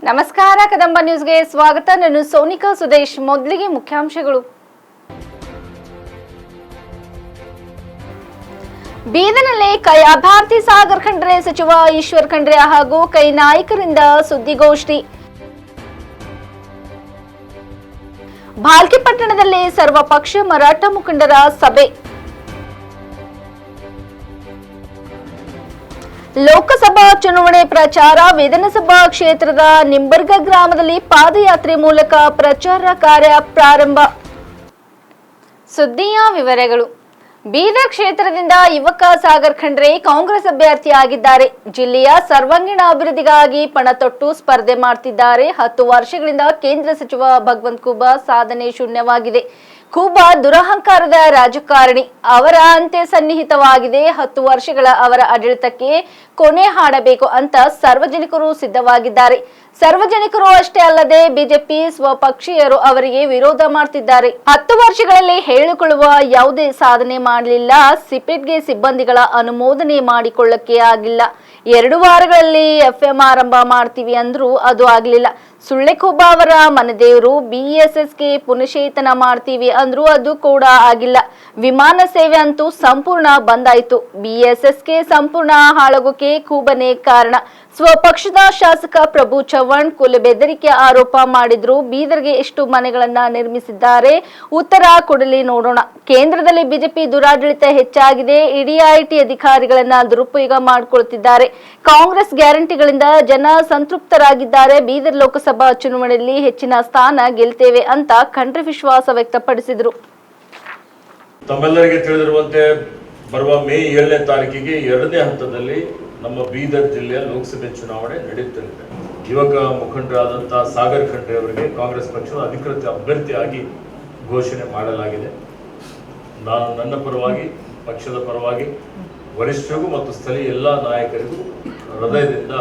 ನಮಸ್ಕಾರ ಕದಂಬ ನ್ಯೂಸ್ಗೆ ಸ್ವಾಗತ. ನಾನು ಸೋನಿಕಾ ಸುದೇಶ್. ಮೊದಲಿಗೆ ಮುಖ್ಯಾಂಶಗಳು. ಬೀದರ್ನಲ್ಲಿ ಕೈ ಅಭ್ಯರ್ಥಿ ಸಾಗರ್ ಖಂಡ್ರೆ, ಸಚಿವ ಈಶ್ವರ್ ಖಂಡ್ರೆ ಹಾಗೂ ಕೈ ನಾಯಕರಿಂದ ಸುದ್ದಿಗೋಷ್ಠಿ. ಭಾಲ್ಕಿ ಪಟ್ಟಣದಲ್ಲಿ ಸರ್ವಪಕ್ಷ ಮರಾಠ ಮುಖಂಡರ ಸಭೆ. ಲೋಕಸಭಾ ಚುನಾವಣೆ ಪ್ರಚಾರ. ವಿಧಾನಸಭಾ ಕ್ಷೇತ್ರದ ನಿಂಬರ್ಗ ಗ್ರಾಮದಲ್ಲಿ ಪಾದಯಾತ್ರೆ ಮೂಲಕ ಪ್ರಚಾರ ಕಾರ್ಯ ಪ್ರಾರಂಭ. ಸುದ್ದಿಯ ವಿವರಗಳು. ಬೀದರ್ ಕ್ಷೇತ್ರದಿಂದ ಯುವಕ ಸಾಗರ್ ಖಂಡ್ರೆ ಕಾಂಗ್ರೆಸ್ ಅಭ್ಯರ್ಥಿಯಾಗಿದ್ದಾರೆ. ಜಿಲ್ಲೆಯ ಸರ್ವಾಂಗೀಣ ಅಭಿವೃದ್ಧಿಗಾಗಿ ಪಣ ತೊಟ್ಟು ಸ್ಪರ್ಧೆ ಮಾಡುತ್ತಿದ್ದಾರೆ. 10 ವರ್ಷಗಳಿಂದ ಕೇಂದ್ರ ಸಚಿವ ಭಗವಂತ್ ಖೂಬಾ ಸಾಧನೆ ಶೂನ್ಯವಾಗಿದೆ. ಖೂಬಾ ದುರಹಂಕಾರದ ರಾಜಕಾರಣಿ. ಅವರ ಅಂತ್ಯ ಸನ್ನಿಹಿತವಾಗಿದೆ. 10 ವರ್ಷಗಳ ಅವರ ಆಡಳಿತಕ್ಕೆ ಕೊನೆ ಹಾಡಬೇಕು ಅಂತ ಸಾರ್ವಜನಿಕರು ಸಿದ್ಧವಾಗಿದ್ದಾರೆ. ಸಾರ್ವಜನಿಕರು ಅಷ್ಟೇ ಅಲ್ಲದೆ ಬಿಜೆಪಿ ಸ್ವಪಕ್ಷೀಯರು ಅವರಿಗೆ ವಿರೋಧ ಮಾಡ್ತಿದ್ದಾರೆ. 10 ವರ್ಷಗಳಲ್ಲಿ ಹೇಳಿಕೊಳ್ಳುವ ಯಾವುದೇ ಸಾಧನೆ ಮಾಡಲಿಲ್ಲ. ಸಿಪೆಟ್ಗೆ ಸಿಬ್ಬಂದಿಗಳ ಅನುಮೋದನೆ ಮಾಡಿಕೊಳ್ಳಕ್ಕೆ ಆಗಿಲ್ಲ. 2 ವಾರಗಳಲ್ಲಿ FM ಆರಂಭ ಮಾಡ್ತೀವಿ ಅಂದ್ರು ಅದು ಆಗ್ಲಿಲ್ಲ. ಸುಳ್ಳೆ ಖೂಬಾ ಅವರ ಮನೆದೇವರು BSSಗೆ ಪುನಶ್ಚೇತನ ಮಾಡ್ತೀವಿ ಅಂದ್ರು ಅದು ಕೂಡ ಆಗಿಲ್ಲ. ವಿಮಾನ ಸೇವೆ ಅಂತೂ ಸಂಪೂರ್ಣ ಬಂದಾಯ್ತು. BSSಗೆ ಸಂಪೂರ್ಣ ಹಾಳಾಗೋಕೆ ಖೂಬನೇ ಕಾರಣ. ಸ್ವಪಕ್ಷದ ಶಾಸಕ ಪ್ರಭು ಚವ್ಹಾಣ್ ಕೊಲೆ ಬೆದರಿಕೆ ಆರೋಪ ಮಾಡಿದ್ರು. ಬೀದರ್ಗೆ ಎಷ್ಟು ಮನೆಗಳನ್ನ ನಿರ್ಮಿಸಿದ್ದಾರೆ? ಉತ್ತರ ಕೊಡಲಿ ನೋಡೋಣ. ಕೇಂದ್ರದಲ್ಲಿ ಬಿಜೆಪಿ ದುರಾಡಳಿತ ಹೆಚ್ಚಾಗಿದೆ. ಇಡಿ IT ಅಧಿಕಾರಿಗಳನ್ನ ದುರುಪಯೋಗ ಮಾಡಿಕೊಳ್ತಿದ್ದಾರೆ. ಕಾಂಗ್ರೆಸ್ ಗ್ಯಾರಂಟಿಗಳಿಂದ ಜನ ಸಂತೃಪ್ತರಾಗಿದ್ದಾರೆ. ಬೀದರ್ ಲೋಕಸಭಾ ಚುನಾವಣೆಯಲ್ಲಿ ಹೆಚ್ಚಿನ ಸ್ಥಾನ ಗೆಲ್ತೇವೆ ಅಂತ ಖಂಡ್ರೆ ವಿಶ್ವಾಸ ವ್ಯಕ್ತಪಡಿಸಿದರು. ತಮ್ಮೆಲ್ಲರಿಗೆ ತಿಳಿದಿರುವಂತೆ ಬರುವ ಮೇ 7ನೇ ತಾರೀಕಿಗೆ 2ನೇ ಹಂತದಲ್ಲಿ ನಮ್ಮ ಬೀದರ್ ಜಿಲ್ಲೆಯ ಲೋಕಸಭೆ ಚುನಾವಣೆ ನಡೆಯುತ್ತಿದೆ. ಯುವಕ ಮುಖಂಡರಾದಂತಹ ಸಾಗರ್ ಖಂಡ್ರೆ ಅವರಿಗೆ ಕಾಂಗ್ರೆಸ್ ಪಕ್ಷದ ಅಧಿಕೃತ ಅಭ್ಯರ್ಥಿಯಾಗಿ ಘೋಷಣೆ ಮಾಡಲಾಗಿದೆ. ನಾನು ನನ್ನ ಪರವಾಗಿ, ಪಕ್ಷದ ಪರವಾಗಿ ವರಿಷ್ಠರಿಗೂ ಮತ್ತು ಸ್ಥಳೀಯ ಎಲ್ಲ ನಾಯಕರಿಗೂ ಹೃದಯದಿಂದ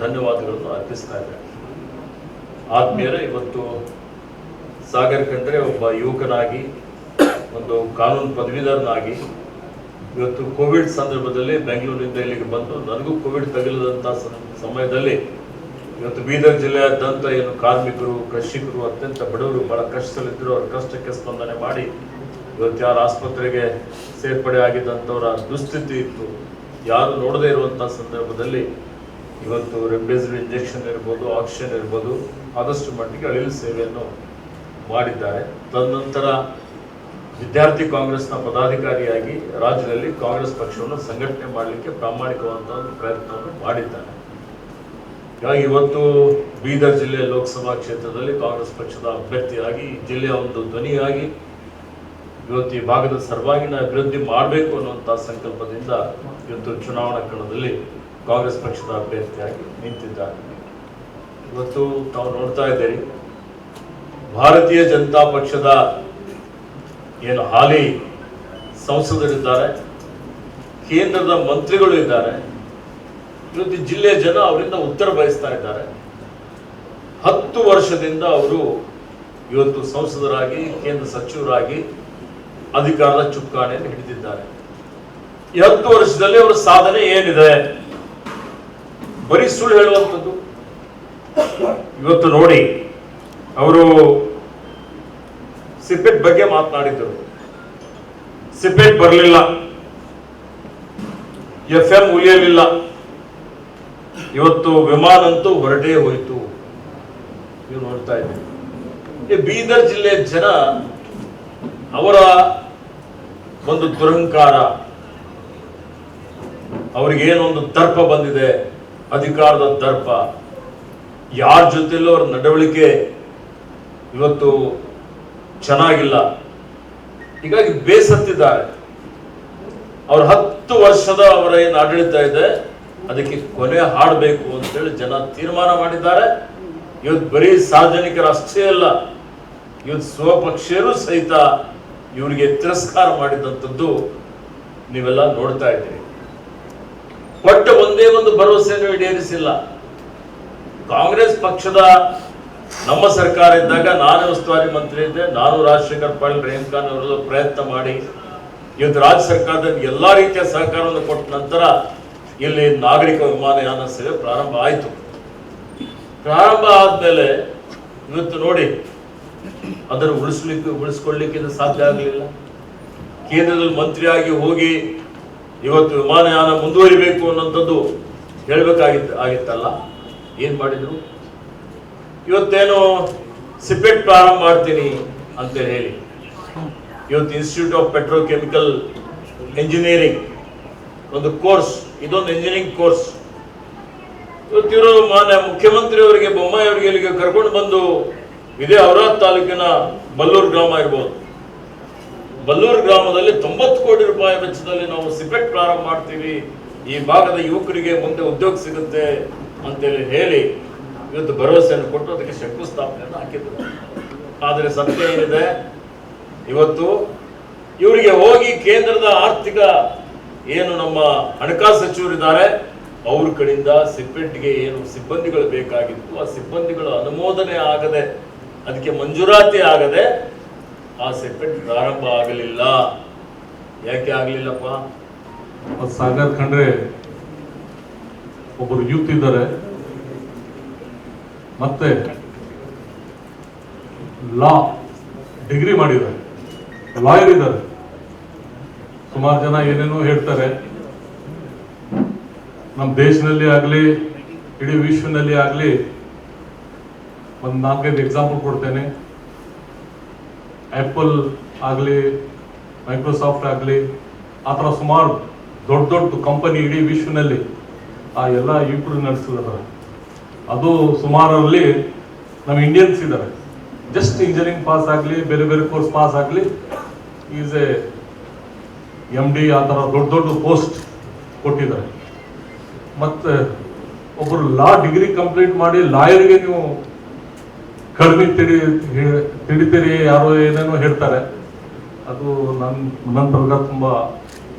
ಧನ್ಯವಾದಗಳನ್ನು ಅರ್ಪಿಸ್ತಾ ಇದ್ದೇನೆ. ಆದ್ಮೇಲೆ ಇವತ್ತು ಸಾಗರ್ ಖಂಡ್ರೆ ಒಬ್ಬ ಯುವಕನಾಗಿ, ಒಂದು ಕಾನೂನು ಪದವೀಧರನಾಗಿ, ಇವತ್ತು ಕೋವಿಡ್ ಸಂದರ್ಭದಲ್ಲಿ ಬೆಂಗಳೂರಿನಿಂದ ಇಲ್ಲಿಗೆ ಬಂದು, ನನಗೂ ಕೋವಿಡ್ ತಗುಲಿದಂಥ ಸಮಯದಲ್ಲಿ ಇವತ್ತು ಬೀದರ್ ಜಿಲ್ಲೆಯಾದ್ಯಂತ ಏನು ಕಾರ್ಮಿಕರು, ಕೃಷಿಕರು, ಅತ್ಯಂತ ಬಡವರು ಬಹಳ ಕಷ್ಟದಲ್ಲಿದ್ದರು. ಅವ್ರ ಕಷ್ಟಕ್ಕೆ ಸ್ಪಂದನೆ ಮಾಡಿ ಇವತ್ತು ಯಾರು ಆಸ್ಪತ್ರೆಗೆ ಸೇರ್ಪಡೆ ಆಗಿದ್ದಂಥವರ ದುಸ್ಥಿತಿ ಇತ್ತು, ಯಾರು ನೋಡದೇ ಇರುವಂಥ ಸಂದರ್ಭದಲ್ಲಿ ಇವತ್ತು ರೆಮ್ಡೆಸಿವಿರ್ ಇಂಜೆಕ್ಷನ್ ಇರ್ಬೋದು, ಆಕ್ಸಿಜನ್ ಇರ್ಬೋದು, ಆದಷ್ಟು ಮಟ್ಟಿಗೆ ಅಳಿಲು ಸೇವೆಯನ್ನು ಮಾಡಿದ್ದಾರೆ. ತದನಂತರ ವಿದ್ಯಾರ್ಥಿ ಕಾಂಗ್ರೆಸ್ನ ಪದಾಧಿಕಾರಿಯಾಗಿ ರಾಜ್ಯದಲ್ಲಿ ಕಾಂಗ್ರೆಸ್ ಪಕ್ಷವನ್ನು ಸಂಘಟನೆ ಮಾಡಲಿಕ್ಕೆ ಪ್ರಾಮಾಣಿಕವಾದ ಒಂದು ಪ್ರಯತ್ನವನ್ನು ಮಾಡಿದ್ದಾರೆ. ಹೀಗಾಗಿ ಇವತ್ತು ಬೀದರ್ ಜಿಲ್ಲೆಯ ಲೋಕಸಭಾ ಕ್ಷೇತ್ರದಲ್ಲಿ ಕಾಂಗ್ರೆಸ್ ಪಕ್ಷದ ಅಭ್ಯರ್ಥಿಯಾಗಿ, ಜಿಲ್ಲೆಯ ಒಂದು ಧ್ವನಿಯಾಗಿ ಇವತ್ತು ಈ ಭಾಗದ ಸರ್ವಾಂಗೀಣ ಅಭಿವೃದ್ಧಿ ಮಾಡಬೇಕು ಅನ್ನುವಂಥ ಸಂಕಲ್ಪದಿಂದ ಇವತ್ತು ಚುನಾವಣಾ ಕಣದಲ್ಲಿ ಕಾಂಗ್ರೆಸ್ ಪಕ್ಷದ ಅಭ್ಯರ್ಥಿಯಾಗಿ ನಿಂತಿದ್ದಾರೆ. ಇವತ್ತು ತಾವು ನೋಡ್ತಾ ಇದ್ದೀರಿ, ಭಾರತೀಯ ಜನತಾ ಪಕ್ಷದ ಏನು ಹಾಲಿ ಸಂಸದರಿದ್ದಾರೆ, ಕೇಂದ್ರದ ಮಂತ್ರಿಗಳು ಇದ್ದಾರೆ. ಇವತ್ತು ಜಿಲ್ಲೆಯ ಜನ ಅವರಿಂದ ಉತ್ತರ ಬಯಸ್ತಾ ಇದ್ದಾರೆ. 10 ವರ್ಷದಿಂದ ಅವರು ಇವತ್ತು ಸಂಸದರಾಗಿ, ಕೇಂದ್ರ ಸಚಿವರಾಗಿ ಅಧಿಕಾರದ ಚುಕ್ಕಾಣಿಯನ್ನು ಹಿಡಿದಿದ್ದಾರೆ. ಈ 10 ವರ್ಷದಲ್ಲಿ ಅವರ ಸಾಧನೆ ಏನಿದೆ? ಬರೀ ಸುಳ್ಳು ಹೇಳುವಂಥದ್ದು. ಇವತ್ತು ನೋಡಿ, ಅವರು ಸಿಪೆಟ್ ಬಗ್ಗೆ ಮಾತನಾಡಿದ್ದರು. ಸಿಪೆಟ್ ಬರಲಿಲ್ಲ, FM ಉಳಿಯಲಿಲ್ಲ. ಇವತ್ತು ವಿಮಾನ ಅಂತೂ ಹೊರಟೇ ಹೋಯಿತು. ನೀವು ನೋಡ್ತಾ ಇದ್ದೀವಿ. ಈ ಬೀದರ್ ಜಿಲ್ಲೆಯ ಜನ ಅವರ ಒಂದು ದುರಹಂಕಾರ, ಅವರಿಗೇನೊಂದು ದರ್ಪ ಬಂದಿದೆ, ಅಧಿಕಾರದ ದರ್ಪ, ಯಾರ ಜೊತೆಲೂ ಅವರ ನಡವಳಿಕೆ ಇವತ್ತು ಚೆನ್ನಾಗಿಲ್ಲ. ಹೀಗಾಗಿ ಬೇಸತ್ತಿದ್ದಾರೆ. ಅವ್ರ 10 ವರ್ಷದ ಅವರ ಏನು ಆಡಳಿತ ಇದೆ ಅದಕ್ಕೆ ಕೊನೆ ಹಾಡಬೇಕು ಅಂತೇಳಿ ಜನ ತೀರ್ಮಾನ ಮಾಡಿದ್ದಾರೆ. ಇವತ್ತು ಬರೀ ಸಾರ್ವಜನಿಕರ ಅಷ್ಟೇ ಅಲ್ಲ, ಇವತ್ತು ಸ್ವಪಕ್ಷೀಯರು ಸಹಿತ ಇವರಿಗೆ ತಿರಸ್ಕಾರ ಮಾಡಿದಂಥದ್ದು ನೀವೆಲ್ಲ ನೋಡ್ತಾ ಇದ್ದೀರಿ. ಒಟ್ಟ ಒಂದೇ ಒಂದು ಭರವಸೆಯನ್ನು ಈಡೇರಿಸಿಲ್ಲ. ಕಾಂಗ್ರೆಸ್ ಪಕ್ಷದ ನಮ್ಮ ಸರ್ಕಾರ ಇದ್ದಾಗ ನಾನೇ ಉಸ್ತುವಾರಿ ಮಂತ್ರಿ ಇದ್ದೆ. ನಾನು ರಾಜಶೇಖರ್ ಪಾಟೀಲ್, ರಹೀಂ ಖಾನ್ ಅವರೆಲ್ಲ ಪ್ರಯತ್ನ ಮಾಡಿ ಇವತ್ತು ರಾಜ್ಯ ಸರ್ಕಾರದಲ್ಲಿ ಎಲ್ಲಾ ರೀತಿಯ ಸಹಕಾರವನ್ನು ಕೊಟ್ಟ ನಂತರ ಇಲ್ಲಿ ನಾಗರಿಕ ವಿಮಾನಯಾನ ಸೇವೆ ಪ್ರಾರಂಭ ಆಯಿತು. ಪ್ರಾರಂಭ ಆದ್ಮೇಲೆ ಇವತ್ತು ನೋಡಿ ಅದನ್ನು ಉಳಿಸ್ಕೊಳ್ಳಿಕ್ಕೆ ಇದು ಸಾಧ್ಯ ಆಗಲಿಲ್ಲ. ಕೇಂದ್ರದಲ್ಲಿ ಮಂತ್ರಿಯಾಗಿ ಹೋಗಿ ಇವತ್ತು ವಿಮಾನಯಾನ ಮುಂದುವರಿಬೇಕು ಅನ್ನೋಂಥದ್ದು ಆಗಿತ್ತಲ್ಲ, ಏನ್ ಮಾಡಿದ್ರು? ಇವತ್ತೇನು ಸಿಪೆಟ್ ಪ್ರಾರಂಭ ಮಾಡ್ತೀನಿ ಅಂತ ಹೇಳಿ ಇವತ್ತು ಇನ್ಸ್ಟಿಟ್ಯೂಟ್ ಆಫ್ ಪೆಟ್ರೋಕೆಮಿಕಲ್ ಇಂಜಿನಿಯರಿಂಗ್ ಒಂದು ಕೋರ್ಸ್, ಇದೊಂದು ಇಂಜಿನಿಯರಿಂಗ್ ಕೋರ್ಸ್. ಇವತ್ತಿರೋ ಮಾನ್ಯ ಮುಖ್ಯಮಂತ್ರಿ ಅವರಿಗೆ, ಬೊಮ್ಮಾಯಿ ಅವರಿಗೆ ಇಲ್ಲಿಗೆ ಕರ್ಕೊಂಡು ಬಂದು ಇದೇ ಔರಾದ್ ತಾಲೂಕಿನ ಬಲ್ಲೂರು ಗ್ರಾಮ ಇರ್ಬೋದು, ಬಲ್ಲೂರು ಗ್ರಾಮದಲ್ಲಿ 90 ಕೋಟಿ ರೂಪಾಯಿ ವೆಚ್ಚದಲ್ಲಿ ನಾವು ಸಿಪೆಟ್ ಪ್ರಾರಂಭ ಮಾಡ್ತೀವಿ, ಈ ಭಾಗದ ಯುವಕರಿಗೆ ಮುಂದೆ ಉದ್ಯೋಗ ಸಿಗುತ್ತೆ ಅಂತೇಳಿ ಹೇಳಿ ಇವತ್ತು ಭರವಸೆಯನ್ನು ಕೊಟ್ಟು ಅದಕ್ಕೆ ಶಂಕುಸ್ಥಾಪನೆಯನ್ನು ಹಾಕಿದ್ರು. ಆದರೆ ಸತ್ಯ ಏನಿದೆ, ಇವತ್ತು ಇವರಿಗೆ ಹೋಗಿ ಕೇಂದ್ರದ ಆರ್ಥಿಕ ಏನು ನಮ್ಮ ಹಣಕಾಸು ಸಚಿವರಿದ್ದಾರೆ ಅವ್ರ ಕಡೆಯಿಂದ ಸಿಪೆಟ್ಗೆ ಏನು ಸಿಬ್ಬಂದಿಗಳು ಬೇಕಾಗಿತ್ತು, ಆ ಸಿಬ್ಬಂದಿಗಳು ಅನುಮೋದನೆ ಆಗದೆ, ಅದಕ್ಕೆ ಮಂಜೂರಾತಿ ಆಗದೆ ಆ ಸಿಪೆಟ್ ಪ್ರಾರಂಭ ಆಗಲಿಲ್ಲ. ಯಾಕೆ ಆಗಲಿಲ್ಲಪ್ಪ? ಸಾಗರ್ ಖಂಡ್ರೆ ಒಬ್ಬರು ಯೂತ್ ಇದ್ದಾರೆ, ಮತ್ತೆ ಲಾ ಡಿಗ್ರಿ ಮಾಡಿದ್ದಾರೆ, ಲಾಯರ್ ಇದ್ದಾರೆ. ಸುಮಾರು ಜನ ಏನೇನೋ ಹೇಳ್ತಾರೆ. ನಮ್ಮ ದೇಶದಲ್ಲಿ ಆಗಲಿ ಇಡೀ ವಿಶ್ವದಲ್ಲಿ ಆಗಲಿ ಒಂದು 4-5 ಎಕ್ಸಾಂಪಲ್ ಕೊಡ್ತೇನೆ. ಆ್ಯಪಲ್ ಆಗಲಿ, ಮೈಕ್ರೋಸಾಫ್ಟ್ ಆಗಲಿ, ಆ ಥರ ಸುಮಾರು ದೊಡ್ಡ ದೊಡ್ಡ ಕಂಪನಿ ಇಡೀ ವಿಶ್ವನಲ್ಲಿ ಆ ಎಲ್ಲ ಯುವಕರು ನಡೆಸಿದ್ದಾರೆ. ಅದು ಸುಮಾರಲ್ಲಿ ನಮ್ಮ ಇಂಡಿಯನ್ಸ್ ಇದ್ದಾರೆ. ಜಸ್ಟ್ ಇಂಜಿನಿಯರಿಂಗ್ ಪಾಸ್ ಆಗಲಿ, ಬೇರೆ ಬೇರೆ ಕೋರ್ಸ್ ಪಾಸ್ ಆಗಲಿ, ಈಸ್ ಎ MD ಆ ಥರ ದೊಡ್ಡ ದೊಡ್ಡ ಪೋಸ್ಟ್ ಕೊಟ್ಟಿದ್ದಾರೆ. ಮತ್ತು ಒಬ್ಬರು ಲಾ ಡಿಗ್ರಿ ಕಂಪ್ಲೀಟ್ ಮಾಡಿ ಲಾಯರ್ಗೆ ನೀವು ಕಡಿಮೆ ತಿಳಿತೀರಿ, ಯಾರೋ ಏನೇನೋ ಹೇಳ್ತಾರೆ. ಅದು ನನ್ನ ಪ್ರಕಾರ ತುಂಬ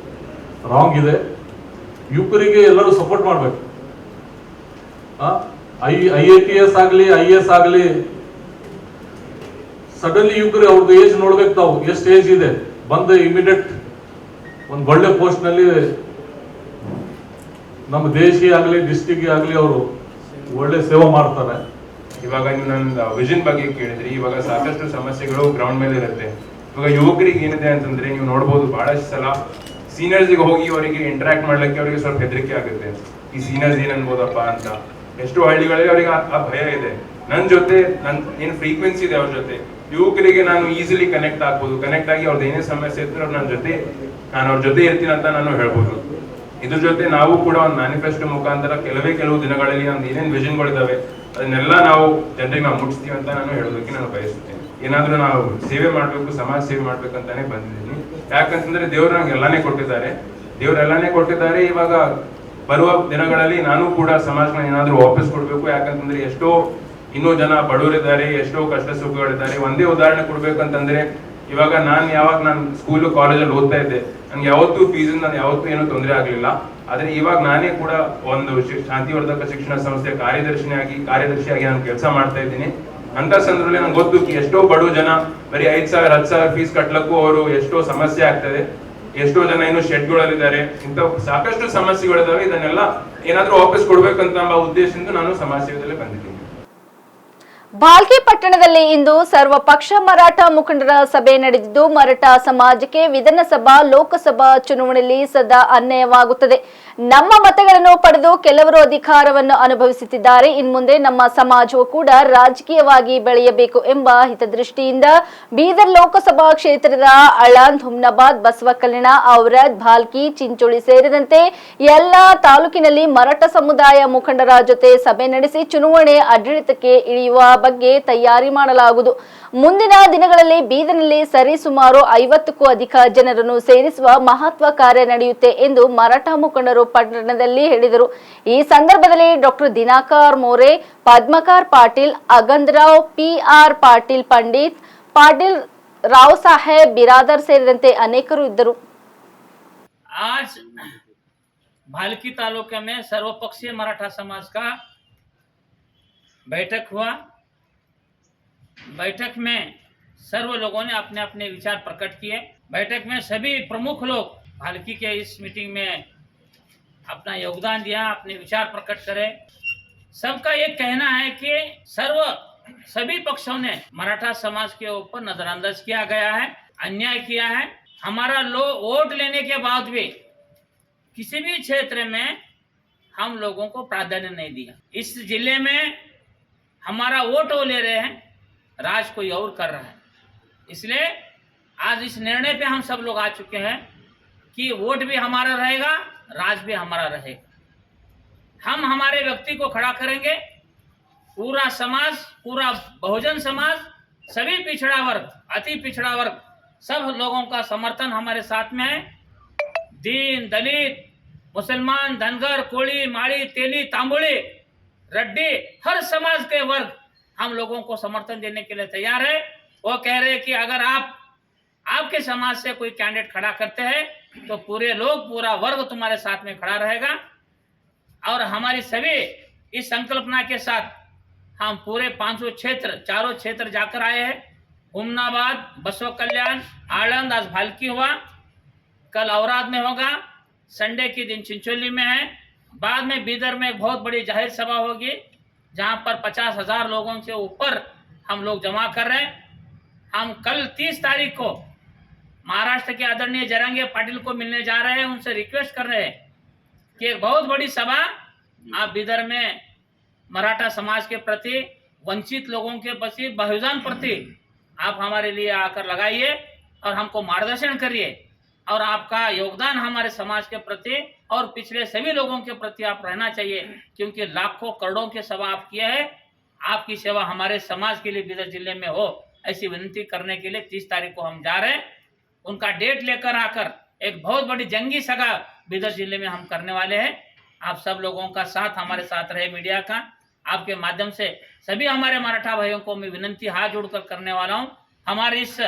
ರಾಂಗ್ ಇದೆ. ಯುವಕರಿಗೆ ಎಲ್ಲರೂ ಸಪೋರ್ಟ್ ಮಾಡಬೇಕು. IATS ಆಗಲಿ, IAS ಆಗಲಿ, ಸಡನ್ಲಿ ಯುವಕರು ಅವ್ರದ್ದು ಏಜ್ ನೋಡ್ಬೇಕು. ನಾವು ಎಷ್ಟು ಏಜ್ ಇದೆ ಬಂದು ಇಮಿಡಿಯೇಟ್ ಒಂದು ಒಳ್ಳೆ ಪೋಸ್ಟ್ ನಲ್ಲಿ ನಮ್ಮ ದೇಶಕ್ಕೆ ಆಗಲಿ ಡಿಸ್ಟ್ರಿಕ್ಟ್ ಆಗಲಿ ಅವರು ಒಳ್ಳೆ ಸೇವೆ ಮಾಡ್ತಾರೆ. ಇವಾಗ ನೀವು ನನ್ನ ವಿಷನ್ ಬಗ್ಗೆ ಕೇಳಿದ್ರಿ. ಇವಾಗ ಸಾಕಷ್ಟು ಸಮಸ್ಯೆಗಳು ಗ್ರೌಂಡ್ ಮೇಲೆ ಇರುತ್ತೆ. ಇವಾಗ ಯುವಕರಿಗೆ ಏನಿದೆ ಅಂತಂದ್ರೆ ನೀವು ನೋಡ್ಬೋದು, ಬಹಳಷ್ಟು ಸಲ ಸೀನಿಯರ್ಸ್ಗೆ ಹೋಗಿ ಅವರಿಗೆ ಇಂಟ್ರಾಕ್ಟ್ ಮಾಡ್ಲಿಕ್ಕೆ ಅವರಿಗೆ ಸ್ವಲ್ಪ ಹೆದರಿಕೆ ಆಗುತ್ತೆ. ಈ ಸೀನಿಯರ್ಸ್ ಏನ್ ಅನ್ಬೋದಪ್ಪ ಅಂತ. ಎಷ್ಟು ಹಳ್ಳಿಗಳಲ್ಲಿ ಅವರಿಗೆ ಆ ಭಯ ಇದೆ. ನನ್ನ ಜೊತೆ ಏನು ಫ್ರೀಕ್ವೆನ್ಸಿ ಇದೆ ಅವ್ರ ಜೊತೆ, ಯುವಕರಿಗೆ ನಾನು ಈಸಿಲಿ ಕನೆಕ್ಟ್ ಆಗ್ಬೋದು. ಕನೆಕ್ಟ್ ಆಗಿ ಅವ್ರದ್ದು ಏನೇ ಸಮಸ್ಯೆ ಇದ್ರೆ ನಾನು ಅವ್ರ ಜೊತೆ ಇರ್ತೀನಿ ಅಂತ ನಾನು ಹೇಳ್ಬೋದು. ಇದ್ರ ಜೊತೆ ನಾವು ಕೂಡ ಒಂದು ಮ್ಯಾನಿಫೆಸ್ಟೋ ಮುಖಾಂತರ ಕೆಲವು ದಿನಗಳಲ್ಲಿ ನಮ್ದು ಏನೇನು ವಿಷನ್ಗಳಿದಾವೆ ಅದನ್ನೆಲ್ಲ ನಾವು ಜನರಿಗೆ ನಾವು ಮುಟ್ಟಿಸ್ತೀವಿ ಅಂತ ನಾನು ಹೇಳೋದಕ್ಕೆ ನಾನು ಬಯಸುತ್ತೇನೆ. ಏನಾದ್ರೂ ನಾವು ಸೇವೆ ಮಾಡ್ಬೇಕು, ಸಮಾಜ ಸೇವೆ ಮಾಡ್ಬೇಕಂತಾನೆ ಬಂದಿದ್ದೀನಿ. ಯಾಕಂತಂದ್ರೆ ದೇವ್ರು ನಂಗೆ ಎಲ್ಲಾನೇ ಕೊಟ್ಟಿದ್ದಾರೆ. ಇವಾಗ ಬರುವ ದಿನಗಳಲ್ಲಿ ನಾನು ಕೂಡ ಸಮಾಜನ ಏನಾದ್ರೂ ವಾಪಸ್ ಕೊಡ್ಬೇಕು. ಯಾಕಂತಂದ್ರೆ ಎಷ್ಟೋ ಇನ್ನೂ ಜನ ಬಡವರಿದ್ದಾರೆ, ಎಷ್ಟೋ ಕಷ್ಟ ಸುಖಗಳಿದ್ದಾರೆ. ಒಂದೇ ಉದಾಹರಣೆ ಕೊಡ್ಬೇಕಂತಂದ್ರೆ, ಇವಾಗ ನಾನು ಸ್ಕೂಲು ಕಾಲೇಜಲ್ಲಿ ಓದ್ತಾ ಇದ್ದೆ, ನನ್ಗೆ ಯಾವತ್ತೂ ಫೀಸಿಂದ ಯಾವತ್ತೂ ಏನೂ ತೊಂದರೆ ಆಗ್ಲಿಲ್ಲ. ಆದ್ರೆ ಇವಾಗ ನಾನೇ ಕೂಡ ಒಂದು ಶಾಂತಿವರ್ಧಕ ಶಿಕ್ಷಣ ಸಂಸ್ಥೆ ಕಾರ್ಯದರ್ಶಿಯಾಗಿ ನಾನು ಕೆಲಸ ಮಾಡ್ತಾ ಇದ್ದೀನಿ. ಅಂತ ಸಂದರ್ಭದಲ್ಲಿ ನಂಗೆ ಗೊತ್ತು ಎಷ್ಟೋ ಬಡವ ಜನ ಬರೀ 5,000 10,000 ಫೀಸ್ ಕಟ್ಲಕ್ಕೂ ಅವರು ಎಷ್ಟೋ ಸಮಸ್ಯೆ ಆಗ್ತದೆ. ಎಷ್ಟೋ ಜನ ಇನ್ನು ಶೆಡ್ಗಳಿದ್ದಾರೆ. ಇಂಥ ಸಾಕಷ್ಟು ಸಮಸ್ಯೆಗಳಿದಾವೆ. ಇದನ್ನೆಲ್ಲ ಏನಾದ್ರೂ ವಾಪಸ್ ಕೊಡ್ಬೇಕಂತ ಉದ್ದೇಶದಿಂದ ನಾನು ಸಮಾಜ ಸೇವೆಯಲ್ಲಿ ಬಂದಿದ್ದೀನಿ. ಭಾಲ್ಕಿ ಪಟ್ಟಣದಲ್ಲಿ ಇಂದು ಸರ್ವ ಪಕ್ಷ ಮರಾಠ ಮುಖಂಡರ ಸಭೆ ನಡೆದಿದ್ದು, ಮರಾಠ ಸಮಾಜಕ್ಕೆ ವಿಧಾನಸಭಾ ಲೋಕಸಭಾ ಚುನಾವಣೆಯಲ್ಲಿ ಸದಾ ಅನ್ಯಾಯವಾಗುತ್ತದೆ. ನಮ್ಮ ಮತಗಳನ್ನು ಪಡೆದು ಕೆಲವರು ಅಧಿಕಾರವನ್ನು ಅನುಭವಿಸುತ್ತಿದ್ದಾರೆ. ಇನ್ಮುಂದೆ ನಮ್ಮ ಸಮಾಜವು ಕೂಡ ರಾಜಕೀಯವಾಗಿ ಬೆಳೆಯಬೇಕು ಎಂಬ ಹಿತದೃಷ್ಟಿಯಿಂದ ಬೀದರ್ ಲೋಕಸಭಾ ಕ್ಷೇತ್ರದ ಅಳಂದ್, ಹುಮ್ನಾಬಾದ್, ಬಸವಕಲ್ಯಾಣ, ಔರಾದ್, ಭಾಲ್ಕಿ, ಚಿಂಚೋಳಿ ಸೇರಿದಂತೆ ಎಲ್ಲಾ ತಾಲೂಕಿನಲ್ಲಿ ಮರಾಠ ಸಮುದಾಯ ಮುಖಂಡರ ಜೊತೆ ಸಭೆ ನಡೆಸಿ ಚುನಾವಣೆ ಆಡಳಿತಕ್ಕೆ ಇಳಿಯುವ ಬಗ್ಗೆ ತಯಾರಿ ಮಾಡಲಾಗುವುದು. ಮುಂದಿನ ದಿನಗಳಲ್ಲಿ ಬೀದರ್ನಲ್ಲಿ ಸರಿಸುಮಾರು 50ಕ್ಕೂ ಅಧಿಕ ಜನರನ್ನು ಸೇರಿಸುವ ಮಹತ್ವ ಕಾರ್ಯ ನಡೆಯುತ್ತೆ ಎಂದು ಮರಾಠ ಮುಖಂಡರು ಪಟ್ಟಣದಲ್ಲಿ ಹೇಳಿದರು. ಈ ಸಂದರ್ಭದಲ್ಲಿ ಡಾಕ್ಟರ್ ದಿನಾಕರ್ ಮೋರೆ, ಪದ್ಮಕಾರ್ ಪಾಟೀಲ್, ಅಗಂದ್ರಾವ್, PR ಪಾಟೀಲ್, ಪಂಡಿತ್ ಪಾಟೀಲ್, ರಾವ್ ಸಾಹೇಬ್ ಬಿರಾದರ್ ಸೇರಿದಂತೆ ಅನೇಕರು ಇದ್ದರು. आज भालकी तालुका में सर्वपक्षीय मराठा समाज का बैठक हुआ। बैठक में सर्व लोगों ने अपने अपने विचार प्रकट किए। बैठक में सभी प्रमुख लोग भालकी के इस मीटिंग में अपना योगदान दिया, अपने विचार प्रकट करे। सबका ये कहना है कि सभी पक्षों ने मराठा समाज के ऊपर नजरअंदाज किया गया है, अन्याय किया है। हमारा वोट लेने के बाद भी किसी भी क्षेत्र में हम लोगों को प्राधान्य नहीं दिया। इस जिले में हमारा वोट वो ले रहे हैं, राज कोई और कर रहा है। इसलिए आज इस निर्णय पे हम सब लोग आ चुके हैं कि वोट भी हमारा रहेगा, राज भी हमारा रहेगा। हम हमारे व्यक्ति को खड़ा करेंगे। पूरा समाज, पूरा बहुजन समाज, सभी पिछड़ा वर्ग, अति पिछड़ा वर्ग, सब लोगों का समर्थन हमारे साथ में है। दीन, दलित, मुसलमान, धनगर, कोली, माड़ी, तेली, तांबुली, रड्डी, हर समाज के वर्ग हम लोगों को समर्थन देने के लिए तैयार है। वो कह रहे हैं कि अगर आपके समाज से कोई कैंडिडेट खड़ा करते हैं तो पूरा वर्ग तुम्हारे साथ में खड़ा रहेगा। और हमारी सभी इस संकल्पना के साथ हम पूरे 500 क्षेत्र, चारों क्षेत्र जाकर आए हैं। हुमनाबाद, बसव कल्याण, आनंद, आज भालकी हुआ, कल औराद में होगा, संडे के दिन चिंचोली में है। बाद में बीदर में एक बहुत बड़ी जाहिर सभा होगी जहां पर 50,000 लोगों से ऊपर हम लोग जमा कर रहे हैं। हम कल 30 तारीख को महाराष्ट्र के आदरणीय जरांगे पाटिल को मिलने जा रहे हैं। उनसे रिक्वेस्ट कर रहे हैं कि एक बहुत बड़ी सभा आप बीदर में मराठा समाज के प्रति, वंचित लोगों के प्रति, बहुजन प्रति आप हमारे लिए आकर लगाइए और हमको मार्गदर्शन करिए। और आपका योगदान हमारे समाज के प्रति और पिछले सभी लोगों के प्रति आप रहना चाहिए, क्योंकि लाखों करोड़ों के सेवा आप किए हैं। आपकी सेवा हमारे समाज के लिए बीदर जिले में हो, ऐसी विनती करने के लिए 30 तारीख को हम जा रहे हैं। उनका डेट लेकर आकर एक बहुत बड़ी जंगी सभा बीदर जिले में हम करने वाले हैं। आप सब लोगों का साथ हमारे साथ रहे, मीडिया का, आपके माध्यम से सभी हमारे मराठा भाइयों को मैं विनंती हाथ जोड़कर करने वाला हूं। हमारे इस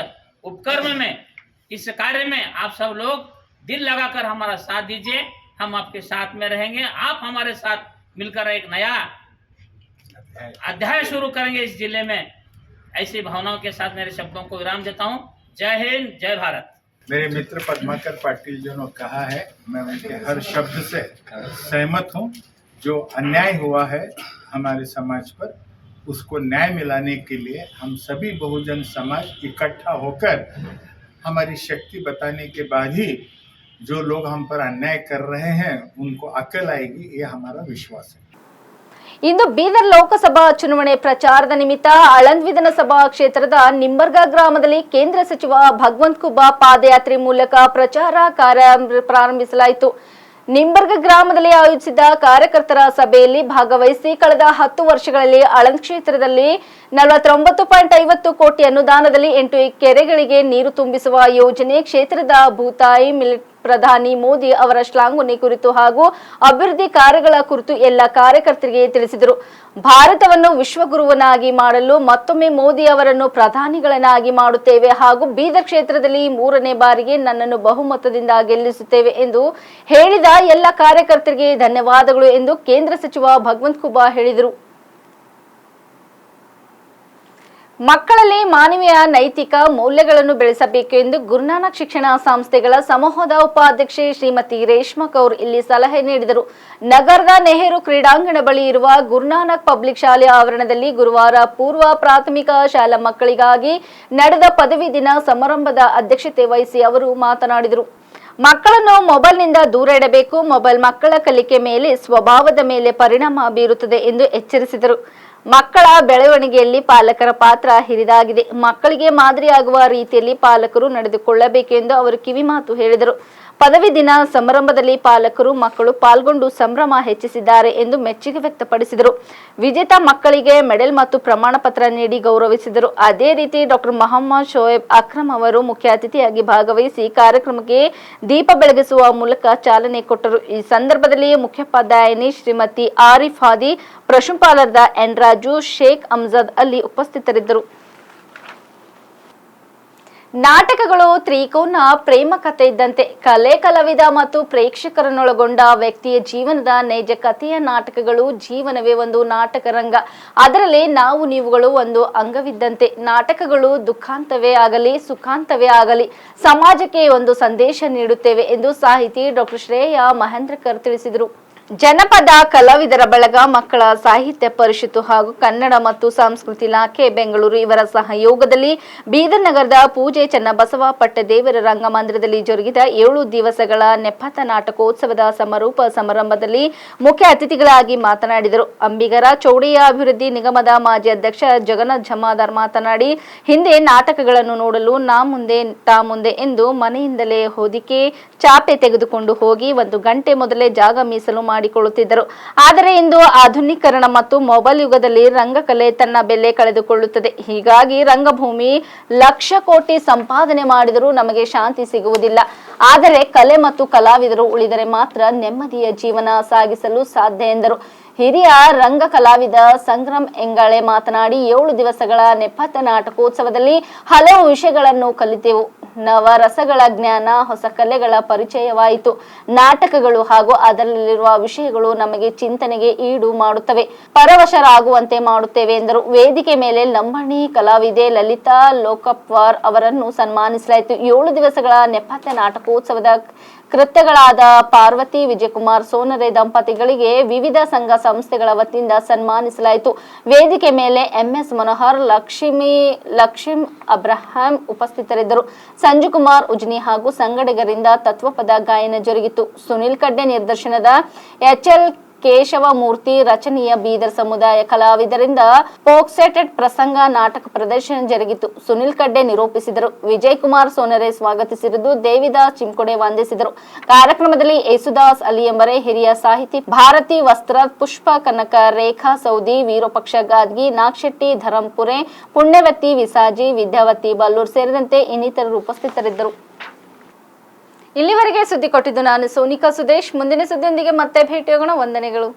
उपक्रम में, इस कार्य में आप सब लोग दिल लगाकर हमारा साथ दीजिए। हम आपके साथ में रहेंगे। आप हमारे साथ मिलकर एक नया अध्याय शुरू करेंगे इस जिले में। ऐसी भावनाओं के साथ मेरे शब्दों को विराम देता हूं। जय हिंद, जय भारत। मेरे मित्र पद्माकर पाटिल जो ने कहा है, मैं उनके हर शब्द से सहमत हूं। जो अन्याय हुआ है हमारे समाज पर, उसको न्याय मिलाने के लिए हम सभी बहुजन समाज इकट्ठा होकर हमारी शक्ति बताने के बाद ही जो लोग हम पर अन्याय कर रहे हैं उनको अकल आएगी, ये हमारा विश्वास है। ಇಂದು ಬೀದರ್ ಲೋಕಸಭಾ ಚುನಾವಣೆ ಪ್ರಚಾರದ ನಿಮಿತ್ತ ಆಳಂದ್ ವಿಧಾನಸಭಾ ಕ್ಷೇತ್ರದ ನಿಂಬರ್ಗ ಗ್ರಾಮದಲ್ಲಿ ಕೇಂದ್ರ ಸಚಿವ ಭಗವಂತ್ ಖೂಬಾ ಪಾದಯಾತ್ರೆ ಮೂಲಕ ಪ್ರಚಾರ ಕಾರ್ಯ ಪ್ರಾರಂಭಿಸಲಾಯಿತು. ನಿಂಬರ್ಗ ಗ್ರಾಮದಲ್ಲಿ ಆಯೋಜಿಸಿದ್ದ ಕಾರ್ಯಕರ್ತರ ಸಭೆಯಲ್ಲಿ ಭಾಗವಹಿಸಿ ಕಳೆದ 10 ವರ್ಷಗಳಲ್ಲಿ ಆಳಂದ್ ಕ್ಷೇತ್ರದಲ್ಲಿ 49.50 ಕೋಟಿ ಅನುದಾನದಲ್ಲಿ 8 ಕೆರೆಗಳಿಗೆ ನೀರು ತುಂಬಿಸುವ ಯೋಜನೆ, ಕ್ಷೇತ್ರದ ಭೂತಾಯಿ ಪ್ರಧಾನಿ ಮೋದಿ ಅವರ ಶ್ಲಾಘನೆ ಕುರಿತು ಹಾಗೂ ಅಭಿವೃದ್ಧಿ ಕಾರ್ಯಗಳ ಕುರಿತು ಎಲ್ಲ ಕಾರ್ಯಕರ್ತರಿಗೆ ತಿಳಿಸಿದರು. ಭಾರತವನ್ನು ವಿಶ್ವಗುರುವನಾಗಿ ಮಾಡಲು ಮತ್ತೊಮ್ಮೆ ಮೋದಿ ಅವರನ್ನು ಪ್ರಧಾನಿಗಳನ್ನಾಗಿ ಮಾಡುತ್ತೇವೆ ಹಾಗೂ ಬೀದರ್ ಕ್ಷೇತ್ರದಲ್ಲಿ 3ನೇ ಬಾರಿಗೆ ನನ್ನನ್ನು ಬಹುಮತದಿಂದ ಗೆಲ್ಲಿಸುತ್ತೇವೆ ಎಂದು ಹೇಳಿದ ಎಲ್ಲ ಕಾರ್ಯಕರ್ತರಿಗೆ ಧನ್ಯವಾದಗಳು ಎಂದು ಕೇಂದ್ರ ಸಚಿವ ಭಗವಂತ್ ಖೂಬಾ ಹೇಳಿದರು. ಮಕ್ಕಳಲ್ಲಿ ಮಾನವೀಯ ನೈತಿಕ ಮೌಲ್ಯಗಳನ್ನು ಬೆಳೆಸಬೇಕು ಎಂದು ಗುರುನಾನಕ್ ಶಿಕ್ಷಣ ಸಂಸ್ಥೆಗಳ ಸಮೂಹದ ಉಪಾಧ್ಯಕ್ಷೆ ಶ್ರೀಮತಿ ರೇಷ್ಮಾ ಕೌರ್ ಇಲ್ಲಿ ಸಲಹೆ ನೀಡಿದರು. ನಗರದ ನೆಹರು ಕ್ರೀಡಾಂಗಣ ಬಳಿ ಇರುವ ಗುರುನಾನಕ್ ಪಬ್ಲಿಕ್ ಶಾಲೆಯ ಆವರಣದಲ್ಲಿ ಗುರುವಾರ ಪೂರ್ವ ಪ್ರಾಥಮಿಕ ಶಾಲಾ ಮಕ್ಕಳಿಗಾಗಿ ನಡೆದ ಪದವಿ ದಿನ ಸಮಾರಂಭದ ಅಧ್ಯಕ್ಷತೆ ವಹಿಸಿ ಅವರು ಮಾತನಾಡಿದರು. ಮಕ್ಕಳನ್ನು ಮೊಬೈಲ್ನಿಂದ ದೂರ ಇಡಬೇಕು. ಮೊಬೈಲ್ ಮಕ್ಕಳ ಕಲಿಕೆ ಮೇಲೆ, ಸ್ವಭಾವದ ಮೇಲೆ ಪರಿಣಾಮ ಬೀರುತ್ತದೆ ಎಂದು ಎಚ್ಚರಿಸಿದರು. ಮಕ್ಕಳ ಬೆಳವಣಿಗೆಯಲ್ಲಿ ಪಾಲಕರ ಪಾತ್ರ ಹಿರಿದಾಗಿದೆ. ಮಕ್ಕಳಿಗೆ ಮಾದರಿಯಾಗುವ ರೀತಿಯಲ್ಲಿ ಪಾಲಕರು ನಡೆದುಕೊಳ್ಳಬೇಕು ಎಂದು ಅವರು ಕಿವಿಮಾತು ಹೇಳಿದರು. ಪದವಿ ದಿನ ಸಮಾರಂಭದಲ್ಲಿ ಪಾಲಕರು, ಮಕ್ಕಳು ಪಾಲ್ಗೊಂಡು ಸಂಭ್ರಮ ಹೆಚ್ಚಿಸಿದ್ದಾರೆ ಎಂದು ಮೆಚ್ಚುಗೆ ವ್ಯಕ್ತಪಡಿಸಿದರು. ವಿಜೇತ ಮಕ್ಕಳಿಗೆ ಮೆಡಲ್ ಮತ್ತು ಪ್ರಮಾಣ ಪತ್ರ ನೀಡಿ ಗೌರವಿಸಿದರು. ಅದೇ ರೀತಿ ಡಾಕ್ಟರ್ ಮೊಹಮ್ಮದ್ ಶೋಯಬ್ ಅಕ್ರಮ್ ಅವರು ಮುಖ್ಯ ಅತಿಥಿಯಾಗಿ ಭಾಗವಹಿಸಿ ಕಾರ್ಯಕ್ರಮಕ್ಕೆ ದೀಪ ಬೆಳಗಿಸುವ ಮೂಲಕ ಚಾಲನೆ ಕೊಟ್ಟರು. ಈ ಸಂದರ್ಭದಲ್ಲಿ ಮುಖ್ಯೋಪಾಧ್ಯಾಯಿನಿ ಶ್ರೀಮತಿ ಆರಿಫ್ ಹಾದಿ, ಪ್ರಾಂಶುಪಾಲರಾದ ಎನ್ ರಾಜು, ಶೇಖ್ ಅಮ್ಜದ್ ಅಲಿ ಉಪಸ್ಥಿತರಿದ್ದರು. ನಾಟಕಗಳು ತ್ರಿಕೋನ ಪ್ರೇಮ ಕಥೆ ಇದ್ದಂತೆ. ಕಲೆ, ಕಲಾವಿದ ಮತ್ತು ಪ್ರೇಕ್ಷಕರನ್ನೊಳಗೊಂಡ ವ್ಯಕ್ತಿಯ ಜೀವನದ ನೈಜ ಕಥೆಯ ನಾಟಕಗಳು. ಜೀವನವೇ ಒಂದು ನಾಟಕ ರಂಗ, ಅದರಲ್ಲಿ ನಾವು ನೀವುಗಳು ಒಂದು ಅಂಗವಿದ್ದಂತೆ. ನಾಟಕಗಳು ದುಃಖಾಂತವೇ ಆಗಲಿ ಸುಖಾಂತವೇ ಆಗಲಿ ಸಮಾಜಕ್ಕೆ ಒಂದು ಸಂದೇಶ ನೀಡುತ್ತೇವೆ ಎಂದು ಸಾಹಿತಿ ಡಾಕ್ಟರ್ ಶ್ರೇಯಾ ಮಹೇಂದ್ರಕರ್ ತಿಳಿಸಿದರು. ಜನಪದ ಕಲಾವಿದರ ಬಳಗ, ಮಕ್ಕಳ ಸಾಹಿತ್ಯ ಪರಿಷತ್ತು ಹಾಗೂ ಕನ್ನಡ ಮತ್ತು ಸಂಸ್ಕೃತಿ ಇಲಾಖೆ ಬೆಂಗಳೂರು ಇವರ ಸಹಯೋಗದಲ್ಲಿ ಬೀದರ್ ನಗರದ ಪೂಜೆ ಚನ್ನಬಸವ ಪಟ್ಟದೇವರ ರಂಗಮಂದಿರದಲ್ಲಿ ಜರುಗಿದ 7 ದಿವಸಗಳ ನೆಪಥ ನಾಟಕೋತ್ಸವದ ಸಮಾರೋಪ ಸಮಾರಂಭದಲ್ಲಿ ಮುಖ್ಯ ಅತಿಥಿಗಳಾಗಿ ಮಾತನಾಡಿದರು. ಅಂಬಿಗರ ಚೌಡಯ್ಯ ಅಭಿವೃದ್ಧಿ ನಿಗಮದ ಮಾಜಿ ಅಧ್ಯಕ್ಷ ಜಗನ್ನಾಥ್ ಜಮಾದಾರ್ ಮಾತನಾಡಿ, ಹಿಂದೆ ನಾಟಕಗಳನ್ನು ನೋಡಲು ನಾ ಮುಂದೆ ತಾ ಮುಂದೆ ಎಂದು ಮನೆಯಿಂದಲೇ ಹೊದಿಕೆ ಚಾಪೆ ತೆಗೆದುಕೊಂಡು ಹೋಗಿ 1 ಗಂಟೆ ಮೊದಲೇ ಜಾಗ ಮೀಸಲು ಮಾಡಿಕೊಳ್ಳುತ್ತಿದ್ದರು. ಆದರೆ ಇಂದು ಆಧುನೀಕರಣ ಮತ್ತು ಮೊಬೈಲ್ ಯುಗದಲ್ಲಿ ರಂಗಕಲೆ ತನ್ನ ಬೆಲೆ ಕಳೆದುಕೊಳ್ಳುತ್ತದೆ. ಹೀಗಾಗಿ ರಂಗಭೂಮಿ ಲಕ್ಷ ಕೋಟಿ ಸಂಪಾದನೆ ಮಾಡಿದರೂ ನಮಗೆ ಶಾಂತಿ ಸಿಗುವುದಿಲ್ಲ. ಆದರೆ ಕಲೆ ಮತ್ತು ಕಲಾವಿದರು ಉಳಿದರೆ ಮಾತ್ರ ನೆಮ್ಮದಿಯ ಜೀವನ ಸಾಗಿಸಲು ಸಾಧ್ಯ ಎಂದರು. ಹಿರಿಯ ರಂಗ ಕಲಾವಿದ ಸಂಗ್ರಾಮ್ ಎಂಗಾಳೆ ಮಾತನಾಡಿ, 7 ದಿವಸಗಳ ನೆಪಥ ನಾಟಕೋತ್ಸವದಲ್ಲಿ ಹಲವು ವಿಷಯಗಳನ್ನು ಕಲಿತೆವು. ನವರಸಗಳ ಜ್ಞಾನ, ಹೊಸ ಕಲೆಗಳ ಪರಿಚಯವಾಯಿತು. ನಾಟಕಗಳು ಹಾಗೂ ಅದರಲ್ಲಿರುವ ವಿಷಯಗಳು ನಮಗೆ ಚಿಂತನೆಗೆ ಈಡು ಮಾಡುತ್ತವೆ, ಪರವಶರಾಗುವಂತೆ ಮಾಡುತ್ತೇವೆ ಎಂದರು. ವೇದಿಕೆ ಮೇಲೆ ಲಂಬಾಣಿ ಕಲಾವಿದೆ ಲಲಿತಾ ಲೋಕಪ್ವಾರ್ ಅವರನ್ನು ಸನ್ಮಾನಿಸಲಾಯಿತು. 7 ದಿವಸಗಳ ನೆಪಥ ನಾಟಕೋತ್ಸವದ ಕೃತ್ಯಗಳಾದ ಪಾರ್ವತಿ ವಿಜಯಕುಮಾರ್ ಸೋನರೆ ದಂಪತಿಗಳಿಗೆ ವಿವಿಧ ಸಂಘ ಸಂಸ್ಥೆಗಳ ವತಿಯಿಂದ ಸನ್ಮಾನಿಸಲಾಯಿತು. ವೇದಿಕೆ ಮೇಲೆ ಎಂಎಸ್ ಮನೋಹರ್, ಲಕ್ಷ್ಮೀ ಅಬ್ರಹಾಂ ಉಪಸ್ಥಿತರಿದ್ದರು. ಸಂಜುಕುಮಾರ್ ಉಜ್ನಿ ಹಾಗೂ ಸಂಗಡಿಗರಿಂದ ತತ್ವಪದ ಗಾಯನ ಜರುಗಿತು. ಸುನಿಲ್ ಕಡ್ಡೆ ನಿರ್ದೇಶನದ ಎಚ್ಎಲ್ ಕೇಶವಮೂರ್ತಿ ರಚನೆಯ ಬೀದರ್ ಸಮುದಾಯ ಕಲಾವಿದರಿಂದ ಪೋಕ್ಸೆಟೆಡ್ ಪ್ರಸಂಗ ನಾಟಕ ಪ್ರದರ್ಶನ ಜರುಗಿತು. ಸುನಿಲ್ ಕಡ್ಡೆ ನಿರೂಪಿಸಿದರು. ವಿಜಯ್ ಕುಮಾರ್ ಸೋನರೆ ಸ್ವಾಗತಿಸಿರುವುದು, ದೇವಿದಾಸ್ ಚಿಂಕೋಡೆ ವಂದಿಸಿದರು. ಕಾರ್ಯಕ್ರಮದಲ್ಲಿ ಯೇಸುದಾಸ್ ಅಲಿಯಂಬರೆ, ಹಿರಿಯ ಸಾಹಿತಿ ಭಾರತಿ ವಸ್ತ್ರ, ಪುಷ್ಪ ಕನಕ, ರೇಖಾ ಸೌದಿ, ವಿರೂಪಾಕ್ಷ ಗಾದ್ಗಿ, ನಾಗಶೆಟ್ಟಿ ಧರಂಪುರೆ, ಪುಣ್ಯವತಿ ವಿಸಾಜಿ, ವಿದ್ಯಾವತಿ ಬಲ್ಲೂರ್ ಸೇರಿದಂತೆ ಇನ್ನಿತರರು ಉಪಸ್ಥಿತರಿದ್ದರು. ಇಲ್ಲಿವರೆಗೆ ಸುದ್ದಿ ಕೊಟ್ಟಿದ್ದು ನಾನು ಸೋನಿಕಾ ಸುದೇಶ್. ಮುಂದಿನ ಸುದ್ದಿಯೊಂದಿಗೆ ಮತ್ತೆ ಭೇಟಿಯಾಗೋಣ. ವಂದನೆಗಳು.